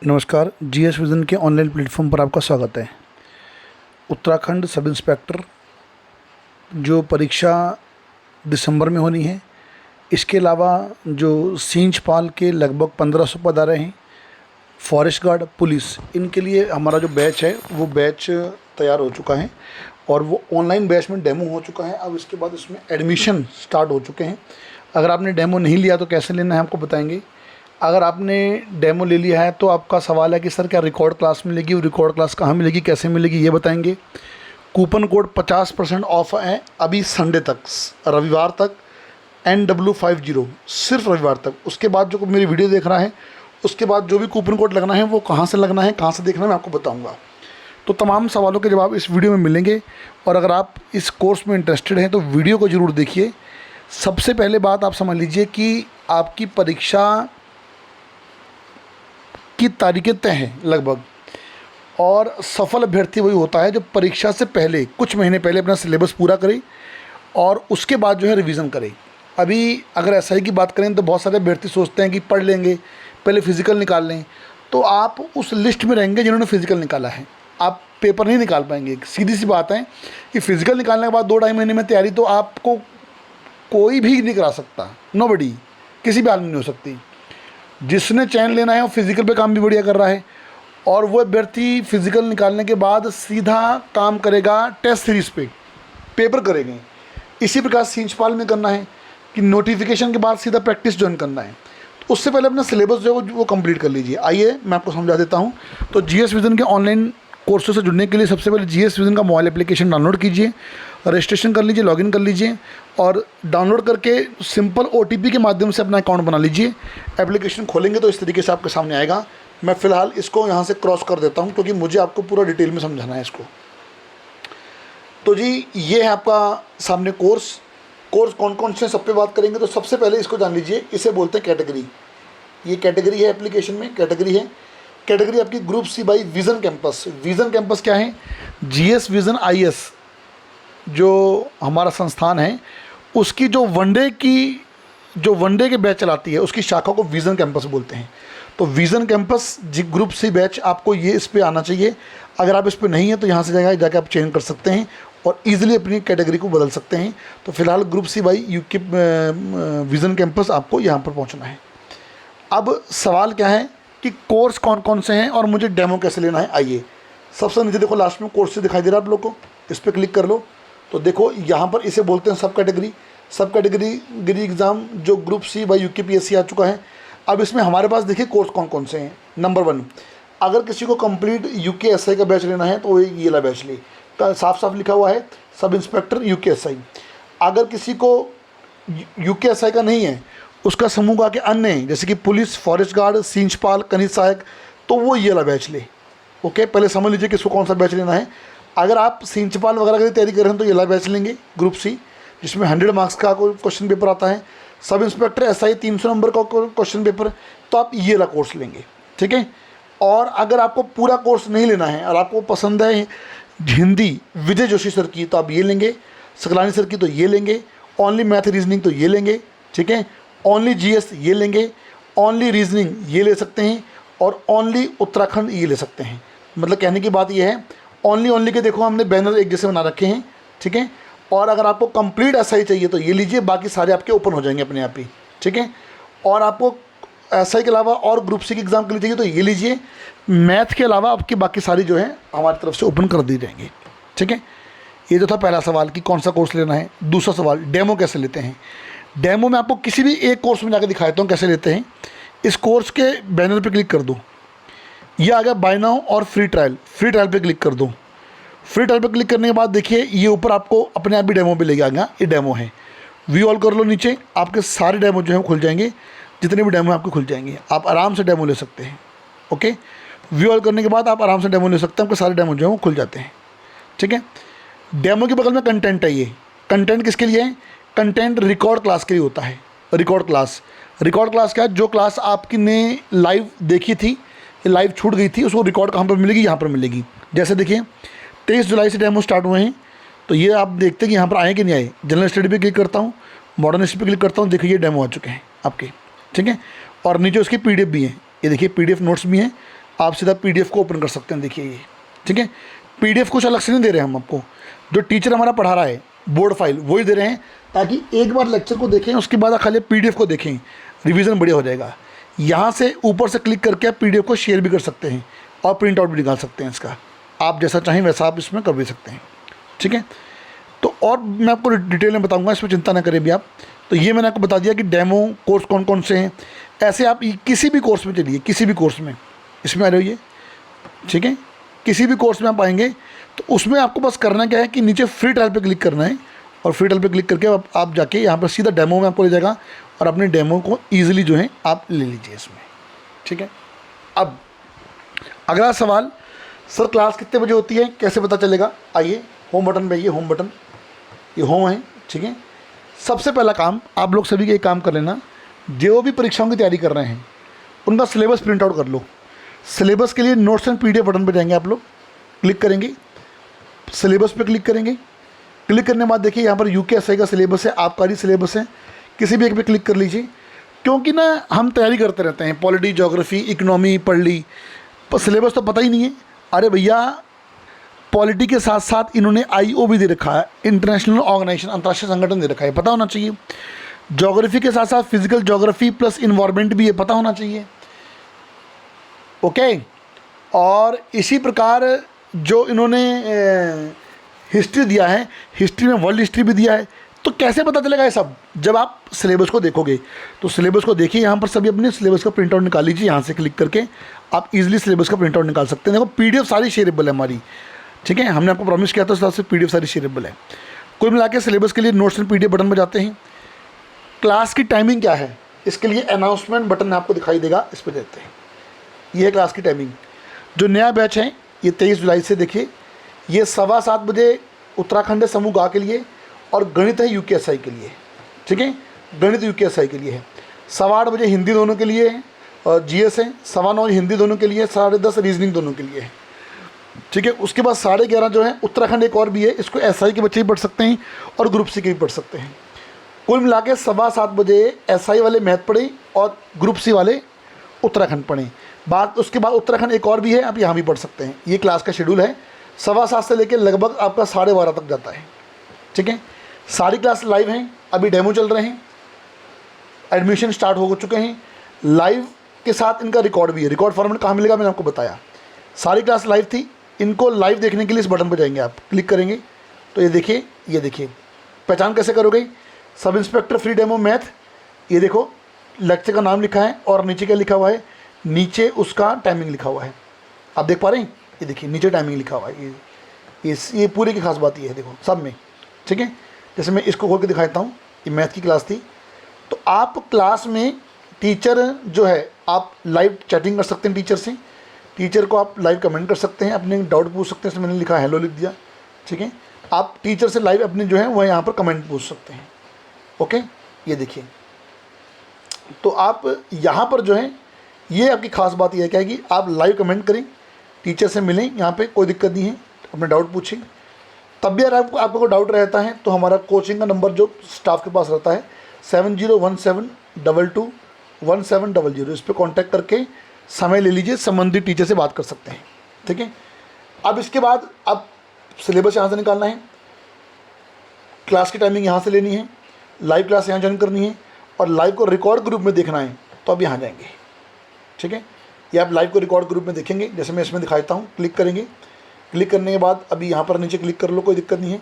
नमस्कार। GS vision के online platform पर आपका स्वागत है। उत्तराखंड सब इंस्पेक्टर जो परीक्षा दिसंबर में होनी है, इसके अलावा जो सींचपाल के लगभग 1500 पद आ रहे हैं, फॉरेस्ट गार्ड, पुलिस, इनके लिए हमारा जो बैच है वो बैच तैयार हो चुका है और वो ऑनलाइन बैच में डेमो हो चुका है। अब इसके बाद इसमें एडमिशन स्टार्ट हो चुके हैं। अगर आपने डेमो नहीं लिया तो कैसे लेना है आपको बताएंगे। अगर आपने डेमो ले लिया है तो आपका सवाल है कि सर क्या रिकॉर्ड क्लास मिलेगी, वो रिकॉर्ड क्लास कहाँ मिलेगी, कैसे मिलेगी, ये बताएंगे। कूपन कोड 50% ऑफ है अभी संडे तक, रविवार तक, NW50, सिर्फ रविवार तक। उसके बाद जो मेरी वीडियो देख रहा है उसके बाद जो भी कूपन कोड लगना है वो कहाँ से लगना है, कहाँ से देखना है, मैं आपको बताऊँगा। तो तमाम सवालों के जवाब इस वीडियो में मिलेंगे। और अगर आप इस कोर्स में इंटरेस्टेड हैं तो वीडियो को ज़रूर देखिए। सबसे पहले बात आप समझ लीजिए कि आपकी परीक्षा की तारीखें तय हैं लगभग, और सफल अभ्यर्थी वही होता है जो परीक्षा से पहले कुछ महीने पहले अपना सिलेबस पूरा करे और उसके बाद जो है रिवीजन करे। अभी अगर एसआई की बात करें तो बहुत सारे अभ्यर्थी सोचते हैं कि पढ़ लेंगे, पहले फ़िज़िकल निकाल लें, तो आप उस लिस्ट में रहेंगे जिन्होंने फ़िज़िकल निकाला है। आप पेपर नहीं निकाल पाएंगे। सीधी सी बात है कि फ़िज़िकल निकालने के बाद 2-2.5 महीने में तैयारी तो आपको कोई भी नहीं करा सकता, नोबडी, किसी भी हाल में नहीं हो सकती। जिसने चयन लेना है वो फिज़िकल पे काम भी बढ़िया कर रहा है, और वो अभ्यर्थी फ़िज़िकल निकालने के बाद सीधा काम करेगा टेस्ट सीरीज़ पे, पेपर करेंगे। इसी प्रकार सींचपाल में करना है कि नोटिफिकेशन के बाद सीधा प्रैक्टिस ज्वाइन करना है। तो उससे पहले अपना सिलेबस जो है वो कंप्लीट कर लीजिए। आइए मैं आपको समझा देता हूँ। तो जीएस विज़न के ऑनलाइन कोर्सों से जुड़ने के लिए सबसे पहले जीएस विज़न का मोबाइल एप्लीकेशन डाउनलोड कीजिए, रजिस्ट्रेशन कर लीजिए, लॉगिन कर लीजिए और डाउनलोड करके सिंपल OTP के माध्यम से अपना अकाउंट बना लीजिए। एप्लीकेशन खोलेंगे तो इस तरीके से आपके सामने आएगा। मैं फ़िलहाल इसको यहाँ से क्रॉस कर देता हूँ क्योंकि मुझे आपको पूरा डिटेल में समझाना है इसको। तो जी ये है आपका सामने कोर्स कौन कौन से सब पे बात करेंगे। तो सबसे पहले इसको जान लीजिए, इसे बोलते हैं कैटेगरी। ये कैटेगरी है, एप्लीकेशन में कैटेगरी है। कैटेगरी आपकी group C by vision campus. Vision campus क्या है? जीएस विज़न IS जो हमारा संस्थान है उसकी जो वनडे के बैच चलाती है उसकी शाखा को विज़न कैंपस बोलते हैं। तो विज़न कैंपस जी ग्रुप सी बैच आपको ये इस पे आना चाहिए। अगर आप इस पे नहीं है तो यहाँ से जाकर आप चेंज कर सकते हैं और ईज़िली अपनी कैटेगरी को बदल सकते हैं। तो फिलहाल group C by UK vision campus आपको यहाँ पर पहुँचना है। अब सवाल क्या है कि कोर्स कौन कौन से हैं और मुझे डेमो कैसे लेना है। आइए, सबसे नीचे देखो, लास्ट में कोर्स से दिखाई दे रहा है आप लोग को, इस पर क्लिक कर लो। तो देखो यहाँ पर इसे बोलते हैं सब कैटेगरी एग्ज़ाम जो ग्रुप सी बाई UKPSC आ चुका है। अब इसमें हमारे पास देखिए कोर्स कौन कौन से हैं। नंबर 1, अगर किसी को कंप्लीट UKSI का बैच लेना है तो ये वाला बैच ले, साफ साफ लिखा हुआ है सब इंस्पेक्टर UKSI। अगर किसी को UKSI का नहीं है, उसका समूह का के अन्य जैसे कि पुलिस, फॉरेस्ट गार्ड, सींचपाल, खनिज सहायक, तो वो ये वाला बैच ले। ओके, पहले समझ लीजिए किसको कौन सा बैच लेना है। अगर आप सींचपाल वगैरह की तैयारी कर रहे हैं तो ये वाला बैच लेंगे ग्रुप सी, जिसमें 100 मार्क्स का क्वेश्चन पेपर आता है। सब इंस्पेक्टर SI 300 नंबर का क्वेश्चन पेपर, तो आप ये वाला कोर्स लेंगे, ठीक है। और अगर आपको पूरा कोर्स नहीं लेना है और आपको पसंद है हिंदी विजय जोशी सर की तो आप ये लेंगे, सकलानी सर की तो ये लेंगे, ओनली मैथ रीजनिंग तो ये लेंगे, ठीक है, ओनली GS ये लेंगे, ओनली रीजनिंग ये ले सकते हैं और ओनली उत्तराखंड ये ले सकते हैं। मतलब कहने की बात ये है, ओनली के देखो हमने बैनर एक जैसे बना रखे हैं, ठीक है। और अगर आपको कंप्लीट SI चाहिए तो ये लीजिए, बाकी सारे आपके ओपन हो जाएंगे अपने आप ही, ठीक है। और आपको SI के अलावा और ग्रुप सी के एग्ज़ाम के लिए चाहिए तो ये लीजिए। मैथ के अलावा आपकी बाकी सारी जो है हमारी तरफ से ओपन कर दी जाएंगी, ठीक है। ये जो था पहला सवाल कि कौन सा कोर्स लेना है। दूसरा सवाल, डेमो कैसे लेते हैं। डेमो में आपको किसी भी एक कोर्स में जाकर दिखा देता हूँ कैसे लेते हैं। इस कोर्स के बैनर पर क्लिक कर दो, ये आ गया बाय नाउ और फ्री ट्रायल पे क्लिक कर दो। फ्री ट्रायल पे क्लिक करने के बाद देखिए ये ऊपर आपको अपने आप ही डेमो पे लेके आ गया। ये डेमो है, व्यू ऑल कर लो, नीचे आपके सारे डेमो जो हैं खुल जाएंगे, जितने भी डेमो आपके खुल जाएंगे। आप आराम से डेमो ले सकते हैं। ओके, व्यू ऑल करने के बाद आप आराम से डेमो ले सकते हैं, आपके सारे डेमो जो हैं वो खुल जाते हैं, ठीक है। डेमो के बगल में कंटेंट है। ये कंटेंट किसके लिए है? कंटेंट रिकॉर्ड क्लास के लिए होता है। रिकॉर्ड क्लास क्या है? जो क्लास आपकी ने लाइव देखी थी, लाइव छूट गई थी, उसको रिकॉर्ड कहाँ पर मिलेगी? यहाँ पर मिलेगी। जैसे देखिए 23 जुलाई से डेमो स्टार्ट हुए हैं, तो ये आप देखते हैं कि यहाँ पर आए कि नहीं आए। जनरल स्टडी पे क्लिक करता हूँ, मॉडर्न हिस्ट्री पे क्लिक करता हूँ, देखिए ये डेमो आ चुके हैं आपके, ठीक है। और नीचे उसकी PDF भी है, ये देखिए PDF नोट्स भी हैं, आप सीधा PDF को ओपन कर सकते हैं। देखिए ये, ठीक है, PDF कुछ अलग से नहीं दे रहे हैं हम आपको, जो टीचर हमारा पढ़ा रहा है बोर्ड फाइल वही दे रहे हैं, ताकि एक बार लेक्चर को देखें उसके बाद खाली PDF को देखें, रिवीजन बढ़िया हो जाएगा। यहाँ से ऊपर से क्लिक करके आप PDF को शेयर भी कर सकते हैं और प्रिंट आउट भी निकाल सकते हैं इसका, आप जैसा चाहें वैसा आप इसमें कर भी सकते हैं, ठीक है। तो और मैं आपको डिटेल में बताऊंगा, इसमें चिंता ना करें भी आप। तो ये मैंने आपको बता दिया कि डेमो कोर्स कौन कौन से हैं। ऐसे आप किसी भी कोर्स में चलिए, किसी भी कोर्स में इसमें आ रही है, ठीक है, किसी भी कोर्स में आप आएंगे तो उसमें आपको बस करना क्या है कि नीचे फ्री ट्रायल पे क्लिक करना है, और फ्री ट्रायल पे क्लिक करके आप जाके यहाँ पर सीधा डेमो में आपको ले जाएगा, और अपने डेमो को ईजिली जो है आप ले लीजिए इसमें, ठीक है। अब अगला सवाल, सर क्लास कितने बजे होती है, कैसे पता चलेगा? आइए होम बटन पे आइए, होम बटन, ये होम है, ठीक है। सबसे पहला काम आप लोग सभी के एक काम कर लेना, जो भी परीक्षाओं की तैयारी कर रहे हैं उनका सिलेबस प्रिंट आउट कर लो। सिलेबस के लिए नोट्स एंड PDF बटन पर जाएंगे आप लोग, क्लिक करेंगे, सिलेबस पे क्लिक करेंगे। क्लिक करने के बाद देखिए यहाँ पर UKSI का सिलेबस है, आबकारी सिलेबस है, किसी भी एक पे क्लिक कर लीजिए। क्योंकि ना हम तैयारी करते रहते हैं, पॉलिटी, ज्योग्राफी, इकोनॉमी पढ़ ली, पर सिलेबस तो पता ही नहीं है। अरे भैया, पॉलिटी के साथ साथ इन्होंने IO भी दे रखा है, इंटरनेशनल ऑर्गेनाइजेशन, अंतर्राष्ट्रीय संगठन दे रखा है, पता होना चाहिए। ज्योग्राफी के साथ साथ फिजिकल ज्योग्राफी प्लस इन्वायरमेंट भी है, पता होना चाहिए, ओके। और इसी प्रकार जो इन्होंने हिस्ट्री दिया है, हिस्ट्री में वर्ल्ड हिस्ट्री भी दिया है। तो कैसे पता चलेगा ये सब? जब आप सिलेबस को देखोगे। तो सिलेबस को देखिए, यहाँ पर सभी अपने सिलेबस का प्रिंट आउट निकाल लीजिए, यहाँ से क्लिक करके आप इजीली सिलेबस का प्रिंट आउट निकाल सकते हैं। देखो PDF सारी शेयरेबल है हमारी, ठीक है, हमने आपको प्रॉमिस किया था उस हिसाब से PDF सारी शेयरेबल है। कुल मिला के सिलेबस के लिए नोट्स एंड PDF बटन पर जाते हैं। क्लास की टाइमिंग क्या है, इसके लिए अनाउंसमेंट बटन आपको दिखाई देगा, इस पर देते हैं। ये है क्लास की टाइमिंग। जो नया बैच है ये 23 जुलाई से, देखिए ये 7:15 बजे उत्तराखंड समूह गा के लिए, और गणित है UKSI के लिए, ठीक है, गणित UKSI के लिए है। 8:15 बजे हिंदी दोनों के लिए है, और GS है। 9:15 हिंदी दोनों के लिए, 10:30 रीजनिंग दोनों के लिए है, ठीक है। उसके बाद 11:30 जो है उत्तराखंड एक और भी है, इसको SI के बच्चे भी पढ़ सकते हैं और ग्रुप C के भी पढ़ सकते हैं। कुल मिला के 7:15 बजे SI वाले मैथ पढ़ें और ग्रुप C वाले उत्तराखंड पढ़ें। उसके बाद उत्तराखंड एक और भी है, आप यहाँ भी पढ़ सकते हैं। ये क्लास का शेड्यूल है, 7:15 से लेकर लगभग आपका 12:30 तक जाता है, ठीक है। सारी क्लास लाइव हैं, अभी डेमो चल रहे हैं, एडमिशन स्टार्ट हो चुके हैं। लाइव के साथ इनका रिकॉर्ड भी है। रिकॉर्ड फॉर्मेट कहाँ मिलेगा मैंने आपको बताया। सारी क्लास लाइव थी, इनको लाइव देखने के लिए इस बटन पर जाएंगे, आप क्लिक करेंगे तो ये देखिए पहचान कैसे करोगे, sub inspector free demo math, ये देखो लेक्चर का नाम लिखा है और नीचे क्या लिखा हुआ है, नीचे उसका टाइमिंग लिखा हुआ है, आप देख पा रहे हैं, ये देखिए नीचे टाइमिंग लिखा हुआ है। ये पूरी की खास बात ये है, देखो सब में, ठीक है। जैसे मैं इसको खोल के दिखाता हूँ, ये मैथ की क्लास थी। तो आप क्लास में टीचर जो है, आप लाइव चैटिंग कर सकते हैं टीचर से, टीचर को आप लाइव कमेंट कर सकते हैं, अपने डाउट पूछ सकते हैं। इसमें मैंने लिखा हेलो लिख दिया, ठीक है। आप टीचर से लाइव अपने जो है वह यहाँ पर कमेंट पूछ सकते हैं, ओके। ये देखिए, तो आप यहाँ पर जो है, ये आपकी खास बात यह है क्या है कि आप लाइव कमेंट करें, टीचर से मिलें, यहाँ पे कोई दिक्कत नहीं है, अपने डाउट पूछें। तब भी अगर आपको डाउट रहता है तो हमारा कोचिंग का नंबर जो स्टाफ के पास रहता है 7017221700, इस पर कॉन्टैक्ट करके समय ले लीजिए, संबंधित टीचर से बात कर सकते हैं, ठीक है। अब इसके बाद अब सिलेबस यहाँ से निकालना है, क्लास की टाइमिंग यहाँ से लेनी है, लाइव क्लास यहाँ ज्वाइन करनी है, और लाइव को रिकॉर्ड ग्रुप में देखना है तो अब यहाँ जाएंगे, ठीक है। ये आप लाइव को रिकॉर्ड ग्रुप में देखेंगे, जैसे मैं इसमें दिखाता हूँ। क्लिक करेंगे, क्लिक करने के बाद अभी यहाँ पर नीचे क्लिक कर लो, कोई दिक्कत नहीं है।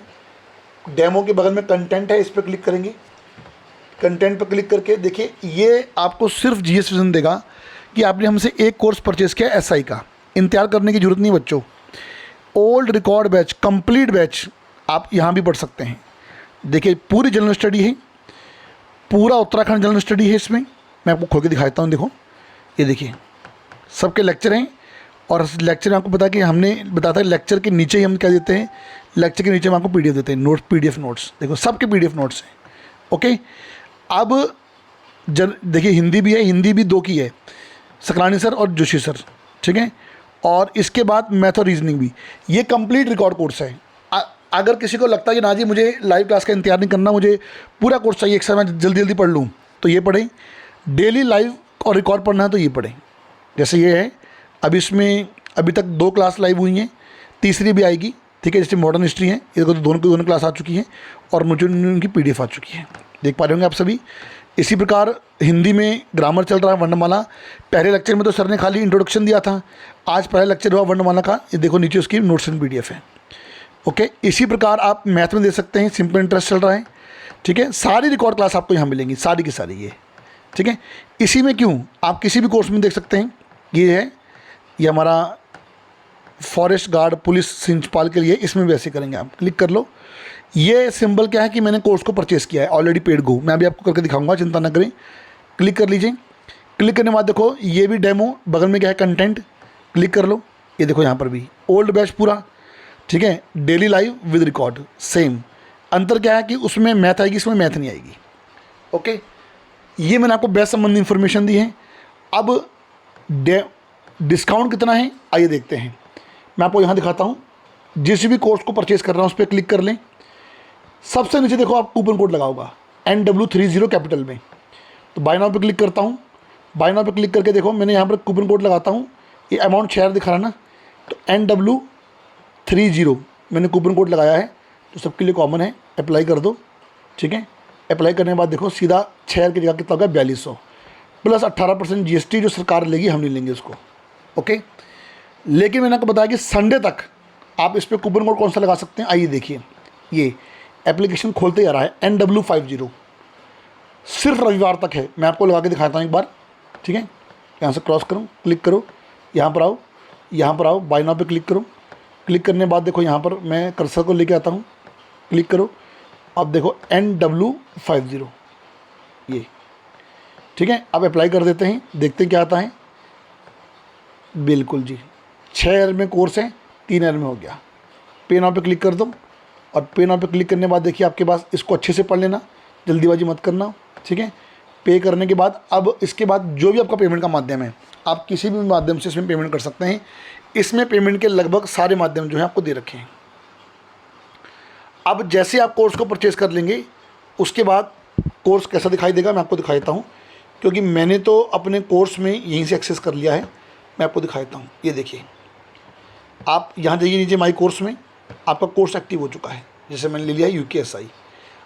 डेमो के बगल में कंटेंट है, इस पर क्लिक करेंगे। कंटेंट पर क्लिक करके देखिए, ये आपको सिर्फ GS विजन देगा कि आपने हमसे एक कोर्स परचेस किया SI का। इंतजार करने की जरूरत नहीं बच्चों, old record batch, complete batch आप यहाँ भी पढ़ सकते हैं। देखिए पूरी जनरल स्टडी है, पूरा उत्तराखंड जनरल स्टडी है। इसमें मैं आपको खोल के दिखाता हूँ, देखो ये देखिए सबके लेक्चर हैं, और लेक्चर में आपको पता कि हमने बताया था लेक्चर के नीचे ही हम क्या देते हैं, लेक्चर के नीचे हम आपको PDF देते हैं, नोट्स, PDF नोट्स, देखो सबके PDF नोट्स हैं, ओके। अब देखिए हिंदी भी है, हिंदी भी 2 की है, सकलानी सर और जोशी सर, ठीक है। और इसके बाद मैथ और रीजनिंग भी। ये कंप्लीट रिकॉर्ड कोर्स है। अगर किसी को लगता है कि ना जी मुझे लाइव क्लास का इंतजार नहीं करना, मुझे पूरा कोर्स चाहिए, एक साथ मैं जल्दी जल्दी पढ़ लूँ, तो ये पढ़ें। डेली लाइव और रिकॉर्ड पढ़ना है तो ये पढ़ें। जैसे ये है अभी इसमें अभी तक 2 क्लास लाइव हुई हैं, तीसरी भी आएगी, ठीक है। जैसे मॉडर्न हिस्ट्री है, ये तो दोनों की दोनों क्लास आ चुकी हैं और मुझे उनकी PDF आ चुकी है, देख पा रहे होंगे आप सभी। इसी प्रकार हिंदी में ग्रामर चल रहा है, वर्णमाला। पहले लेक्चर में तो सर ने खाली इंट्रोडक्शन दिया था, आज पहला लेक्चर हुआ वर्णमाला का, ये देखो नीचे उसकी नोट्स एंड PDF है, ओके। इसी प्रकार आप मैथ में दे सकते हैं, सिंपल इंटरेस्ट चल रहा है, ठीक है। सारी रिकॉर्ड क्लास आपको यहाँ मिलेंगी, सारी की सारी, ये ठीक है। इसी में क्यों, आप किसी भी कोर्स में देख सकते हैं, ये है, ये हमारा फॉरेस्ट गार्ड पुलिस सिंचपाल के लिए, इसमें भी ऐसे करेंगे आप, क्लिक कर लो। ये सिंबल क्या है कि मैंने कोर्स को परचेस किया है ऑलरेडी, पेड गो, मैं अभी आपको करके दिखाऊंगा, चिंता ना करें। क्लिक कर लीजिए। क्लिक करने के बाद देखो ये भी डेमो, बगल में क्या है कंटेंट, क्लिक कर लो। ये देखो यहाँ पर भी ओल्ड बैच पूरा, ठीक है। Daily live with record same, अंतर क्या है कि उसमें मैथ आएगी, इसमें मैथ नहीं आएगी, ओके। ये मैंने आपको बैच संबंधी इन्फॉर्मेशन दी है। अब डिस्काउंट कितना है आइए देखते हैं, मैं आपको यहाँ दिखाता हूँ। जिस भी कोर्स को परचेज कर रहा हूँ उस पर क्लिक कर लें। सबसे नीचे देखो आप कूपन कोड लगा होगा NW30 कैपिटल में, तो बाय नाउ पे क्लिक करता हूँ। बाय नाउ पे क्लिक करके देखो मैंने यहाँ पर कूपन कोड लगाता हूँ, ये अमाउंट शेयर दिखा रहा है ना, तो NW30 मैंने कूपन कोड लगाया है, तो सबके लिए कॉमन है, अप्लाई कर दो, ठीक है। अप्लाई करने के बाद देखो सीधा शेयर की जगह कितना होगा 4200 प्लस 18% GST जो सरकार लेगी, हम नहीं लेंगे उसको, ओके। लेकिन मैंने आपको बताया कि संडे तक आप इस पर कूपन कोड कौन सा लगा सकते हैं, आइए देखिए। ये एप्लीकेशन खोलते ही आ रहा है NW50, सिर्फ रविवार तक है, मैं आपको लगा के दिखाता हूँ एक बार, ठीक है। यहाँ से क्रॉस करो, क्लिक करो, यहाँ पर आओ, यहाँ पर आओ, बाय नाउ पे क्लिक करो। क्लिक करने के बाद देखो यहाँ पर मैं कर्सर को लेके आता हूँ, क्लिक करो। अब देखो NW50 ये, ठीक है। अब अप्लाई कर देते हैं, देखते हैं क्या आता है। बिल्कुल जी, 6 ईयर में कोर्स है, 3 ईयर में हो गया। पे नाउ पे क्लिक कर दो, और पे नाउ पे क्लिक करने के बाद देखिए आपके पास, इसको अच्छे से पढ़ लेना, जल्दीबाजी मत करना, ठीक है। पे करने के बाद अब इसके बाद जो भी आपका पेमेंट का माध्यम है, आप किसी भी माध्यम से इसमें पेमेंट कर सकते हैं। इसमें पेमेंट के लगभग सारे माध्यम जो है आपको दे रखे हैं। अब जैसे आप कोर्स को परचेज़ कर लेंगे, उसके बाद कोर्स कैसा दिखाई देगा मैं आपको दिखा देता हूँ, क्योंकि मैंने तो अपने कोर्स में यहीं से एक्सेस कर लिया है, मैं आपको दिखा देता हूँ। ये देखिए, आप यहाँ जाइए नीचे माई कोर्स में, आपका कोर्स एक्टिव हो चुका है। जैसे मैंने ले लिया है UKSI,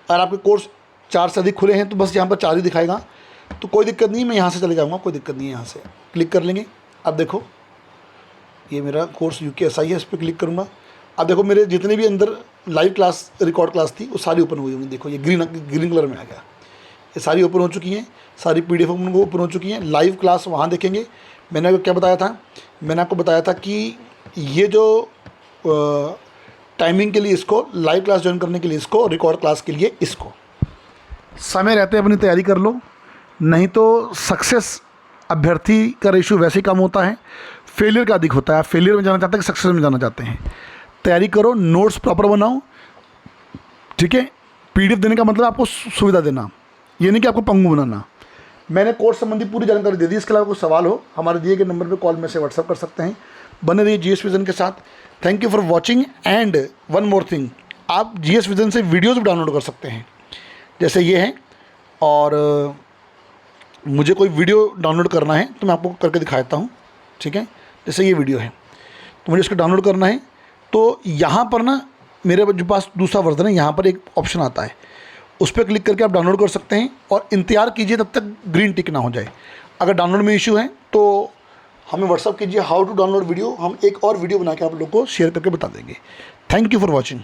अगर आपके कोर्स 4 से अधिक खुले हैं तो बस यहाँ पर 4 ही दिखाएगा, तो कोई दिक्कत नहीं, मैं यहाँ से चले जाऊँगा, कोई दिक्कत नहीं है। यहाँ से क्लिक कर लेंगे। अब देखो ये मेरा कोर्स UKSI है, इस पर क्लिक करूँगा। अब देखो मेरे जितने भी अंदर लाइव क्लास रिकॉर्ड क्लास थी वो सारी ओपन हुई होंगी, देखो ये ग्रीन कलर में आ गया, ये सारी ओपन हो चुकी हैं, सारी PDF ओपन हो चुकी हैं। लाइव क्लास वहाँ देखेंगे। मैंने आपको क्या बताया था, मैंने आपको बताया था कि ये जो टाइमिंग के लिए इसको, लाइव क्लास ज्वाइन करने के लिए इसको, रिकॉर्ड क्लास के लिए इसको, समय रहते अपनी तैयारी कर लो, नहीं तो सक्सेस अभ्यर्थी का रेशियो वैसे ही कम होता है, फेलियर का अधिक होता है। आप फेलियर में जाना चाहते हैं कि सक्सेस में जाना चाहते हैं, तैयारी करो, नोट्स प्रॉपर बनाओ, ठीक है। PDF देने का मतलब आपको सुविधा देना, ये नहीं कि आपको पंगु बनाना। मैंने कोर्स संबंधी पूरी जानकारी दे दी। इसके अलावा कोई सवाल हो हमारे दिए गए नंबर पे कॉल में से व्हाट्सअप कर सकते हैं। बने रहिए GS विजन के साथ। Thank you for watching. And one more thing, आप GS विजन से वीडियोज़ भी डाउनलोड कर सकते हैं, जैसे ये है। और मुझे कोई वीडियो डाउनलोड करना है तो मैं आपको करके दिखाता हूँ, ठीक है। जैसे ये वीडियो है तो मुझे इसको डाउनलोड करना है, तो यहाँ पर ना मेरे जो पास दूसरा वर्जन है, यहाँ पर एक ऑप्शन आता है, उस पर क्लिक करके आप डाउनलोड कर सकते हैं। और इंतज़ार कीजिए तब तक ग्रीन टिक ना हो जाए। अगर डाउनलोड में इशू है तो हमें व्हाट्सअप कीजिए, हाउ टू डाउनलोड वीडियो, हम एक और वीडियो बना के आप लोग को शेयर करके बता देंगे। Thank you for watching.